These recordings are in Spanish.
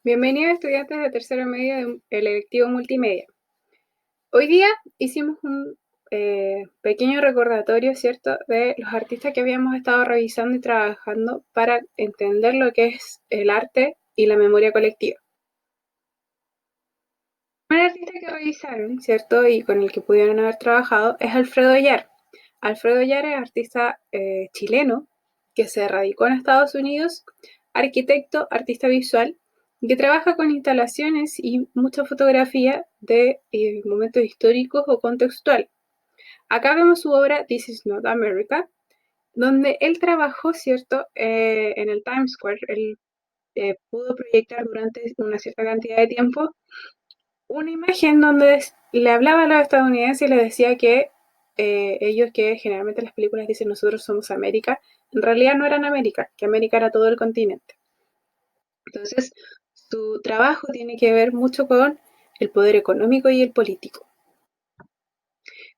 Bienvenidos estudiantes de tercero medio del electivo multimedia. Hoy día hicimos un pequeño recordatorio, ¿cierto?, de los artistas que habíamos estado revisando y trabajando para entender lo que es el arte y la memoria colectiva. El primer artista que revisaron, ¿cierto?, y con el que pudieron haber trabajado es Alfredo Yar. Alfredo Yar es artista chileno que se radicó en Estados Unidos, arquitecto, artista visual, y que trabaja con instalaciones y mucha fotografía de momentos históricos o contextual. Acá vemos su obra This is Not America, donde él trabajó, ¿cierto?, en el Times Square. Él pudo proyectar durante una cierta cantidad de tiempo una imagen donde le hablaba a los estadounidenses y les decía que ellos, que generalmente en las películas dicen nosotros somos América, en realidad no eran América, que América era todo el continente. Entonces, su trabajo tiene que ver mucho con el poder económico y el político.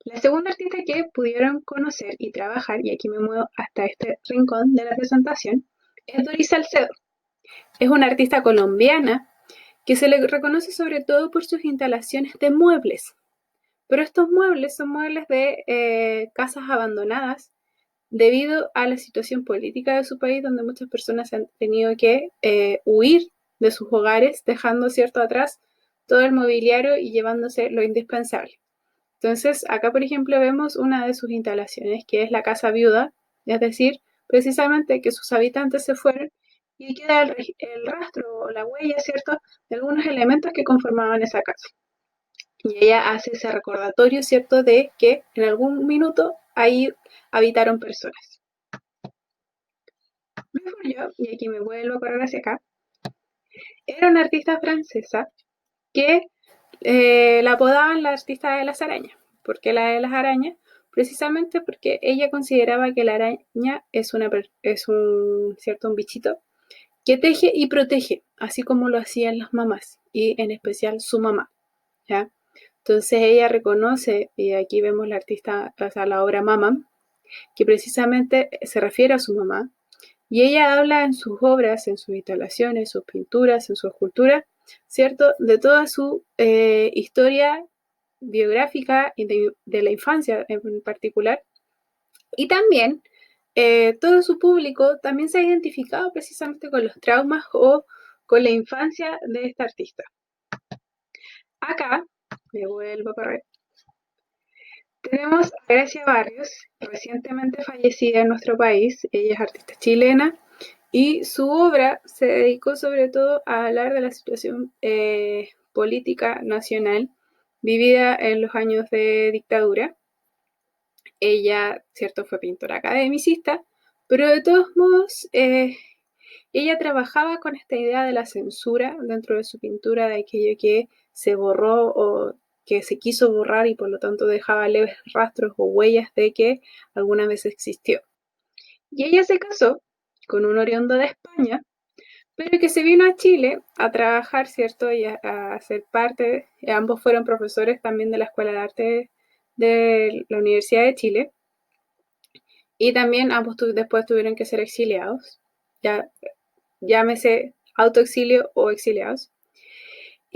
La segunda artista que pudieron conocer y trabajar, y aquí me muevo hasta este rincón de la presentación, es Doris Salcedo. Es una artista colombiana que se le reconoce sobre todo por sus instalaciones de muebles. Pero estos muebles son muebles de casas abandonadas debido a la situación política de su país, donde muchas personas han tenido que huir de sus hogares, dejando cierto atrás todo el mobiliario y llevándose lo indispensable. Entonces, acá por ejemplo vemos una de sus instalaciones, que es la casa viuda, es decir, precisamente que sus habitantes se fueron y queda el rastro o la huella, ¿cierto?, de algunos elementos que conformaban esa casa. Y ella hace ese recordatorio, ¿cierto?, de que en algún minuto ahí habitaron personas. Mejor yo, y aquí me vuelvo a correr hacia acá, era una artista francesa que la apodaban la artista de las arañas. ¿Por qué la de las arañas? Precisamente porque ella consideraba que la araña es un bichito que teje y protege, así como lo hacían las mamás, y en especial su mamá, ¿ya? Entonces ella reconoce, y aquí vemos la artista, o sea, la obra Mama, que precisamente se refiere a su mamá, y ella habla en sus obras, en sus instalaciones, sus pinturas, en su escultura, ¿cierto?, de toda su historia biográfica y de la infancia en particular, y también todo su público también se ha identificado precisamente con los traumas o con la infancia de esta artista. Acá, me vuelvo a correr, tenemos a Gracia Barrios, recientemente fallecida en nuestro país. Ella es artista chilena y su obra se dedicó sobre todo a hablar de la situación política nacional vivida en los años de dictadura. Ella, cierto, fue pintora academicista, pero de todos modos ella trabajaba con esta idea de la censura dentro de su pintura, de aquello que se borró o que se quiso borrar y por lo tanto dejaba leves rastros o huellas de que alguna vez existió. Y ella se casó con un oriundo de España, pero que se vino a Chile a trabajar, ¿cierto? Y a ser parte, ambos fueron profesores también de la Escuela de Arte de la Universidad de Chile, y también ambos después tuvieron que ser exiliados, ya llámese autoexilio o exiliados.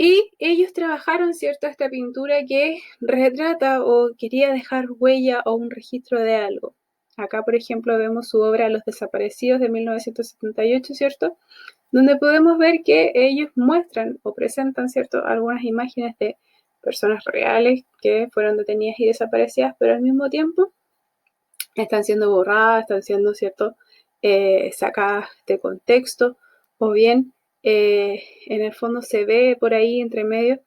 Y ellos trabajaron, ¿cierto?, esta pintura que retrata o quería dejar huella o un registro de algo. Acá, por ejemplo, vemos su obra Los Desaparecidos de 1978, ¿cierto?, donde podemos ver que ellos muestran o presentan, ¿cierto?, algunas imágenes de personas reales que fueron detenidas y desaparecidas, pero al mismo tiempo están siendo borradas, están siendo, ¿cierto?, sacadas de contexto, o bien en el fondo se ve por ahí entre medio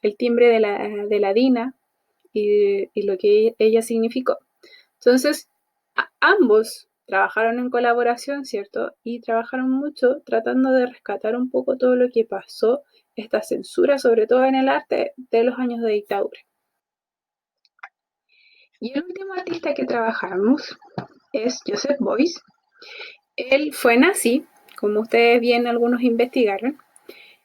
el timbre de la DINA y lo que ella significó. Entonces, ambos trabajaron en colaboración, ¿cierto? Y trabajaron mucho tratando de rescatar un poco todo lo que pasó, esta censura, sobre todo en el arte de los años de dictadura. Y el último artista que trabajamos es Joseph Beuys. Él fue nazi, como ustedes bien algunos investigaron,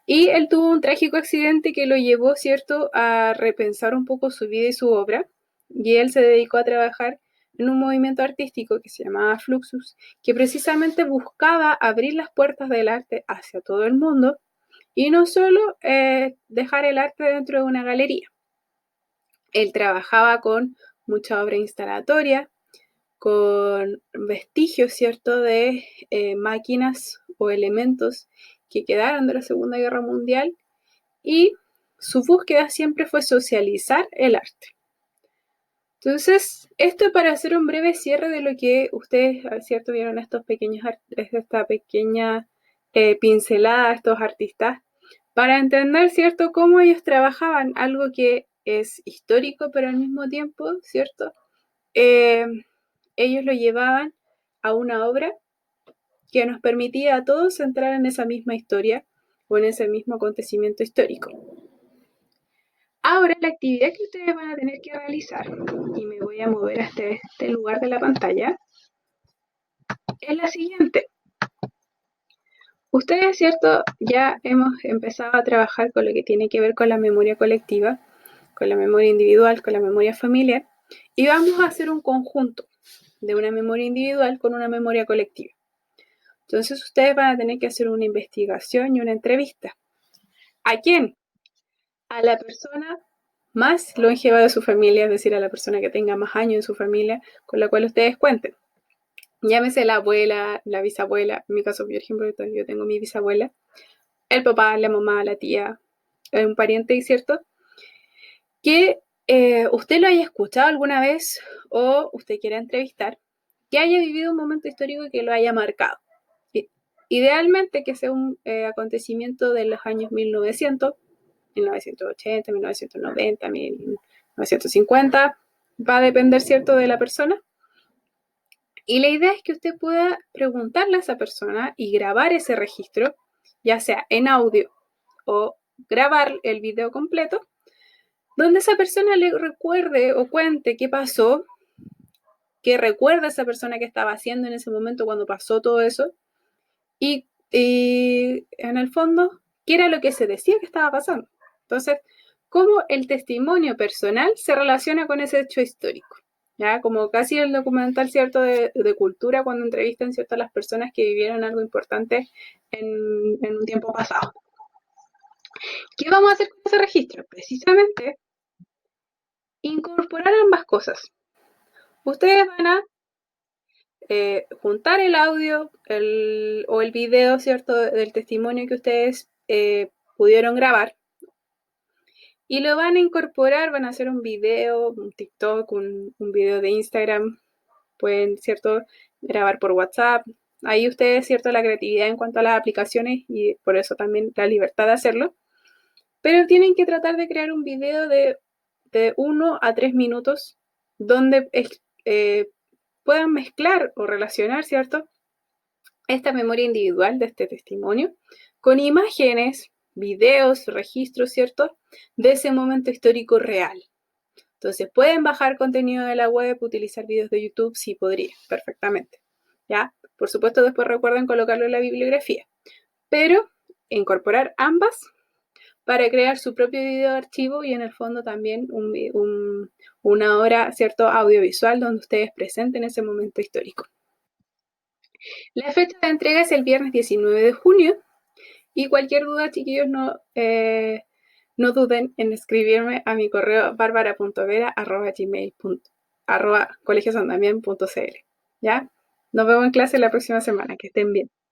y él tuvo un trágico accidente que lo llevó, ¿cierto?, a repensar un poco su vida y su obra, y él se dedicó a trabajar en un movimiento artístico que se llamaba Fluxus, que precisamente buscaba abrir las puertas del arte hacia todo el mundo Y no solo dejar el arte dentro de una galería. Él trabajaba con mucha obra instalatoria, con vestigios, ¿cierto?, de máquinas o elementos que quedaron de la Segunda Guerra Mundial, y su búsqueda siempre fue socializar el arte. Entonces, esto para hacer un breve cierre de lo que ustedes, ¿cierto?, vieron esta pequeña pincelada de estos artistas, para entender, ¿cierto?, cómo ellos trabajaban algo que es histórico, pero al mismo tiempo, ¿cierto?, ellos lo llevaban a una obra que nos permitía a todos entrar en esa misma historia o en ese mismo acontecimiento histórico. Ahora la actividad que ustedes van a tener que realizar, y me voy a mover hasta este lugar de la pantalla, es la siguiente. Ustedes, ¿cierto?, ya hemos empezado a trabajar con lo que tiene que ver con la memoria colectiva, con la memoria individual, con la memoria familiar, y vamos a hacer un conjunto de una memoria individual con una memoria colectiva. Entonces ustedes van a tener que hacer una investigación y una entrevista. ¿A quién? A la persona más longeva de su familia, es decir, a la persona que tenga más años en su familia, con la cual ustedes cuenten. Llámese la abuela, la bisabuela, en mi caso, por ejemplo, yo tengo mi bisabuela, el papá, la mamá, la tía, un pariente, ¿cierto?, que usted lo haya escuchado alguna vez o usted quiera entrevistar, que haya vivido un momento histórico que lo haya marcado. Idealmente que sea un acontecimiento de los años 1900, 1980, 1990, 1950, va a depender, ¿cierto?, de la persona. Y la idea es que usted pueda preguntarle a esa persona y grabar ese registro, ya sea en audio o grabar el video completo, donde esa persona le recuerde o cuente qué pasó, qué recuerda esa persona que estaba haciendo en ese momento cuando pasó todo eso, y en el fondo, qué era lo que se decía que estaba pasando. Entonces, cómo el testimonio personal se relaciona con ese hecho histórico. ¿Ya? Como casi el documental, ¿cierto?, de cultura, cuando entrevistan, ¿cierto?, a las personas que vivieron algo importante en un tiempo pasado. ¿Qué vamos a hacer con ese registro? Precisamente, incorporar ambas cosas. Ustedes van a juntar el audio o el video, ¿cierto?, del testimonio que ustedes pudieron grabar, y lo van a incorporar, van a hacer un video, un TikTok, un video de Instagram, pueden, ¿cierto?, grabar por WhatsApp. Ahí ustedes, ¿cierto?, la creatividad en cuanto a las aplicaciones y por eso también la libertad de hacerlo. Pero tienen que tratar de crear un video de 1 a 3 minutos donde puedan mezclar o relacionar, ¿cierto?, esta memoria individual de este testimonio con imágenes, videos, registros, ¿cierto?, de ese momento histórico real. Entonces, pueden bajar contenido de la web, utilizar videos de YouTube, sí podría, perfectamente. ¿Ya? Por supuesto, después recuerden colocarlo en la bibliografía. Pero incorporar ambas para crear su propio video de archivo y en el fondo también una obra, ¿cierto?, audiovisual donde ustedes presenten ese momento histórico. La fecha de entrega es el viernes 19 de junio y cualquier duda, chiquillos, no duden en escribirme a mi correo barbara.vera@colegiosandamien.cl. ¿Ya? Nos vemos en clase la próxima semana. Que estén bien.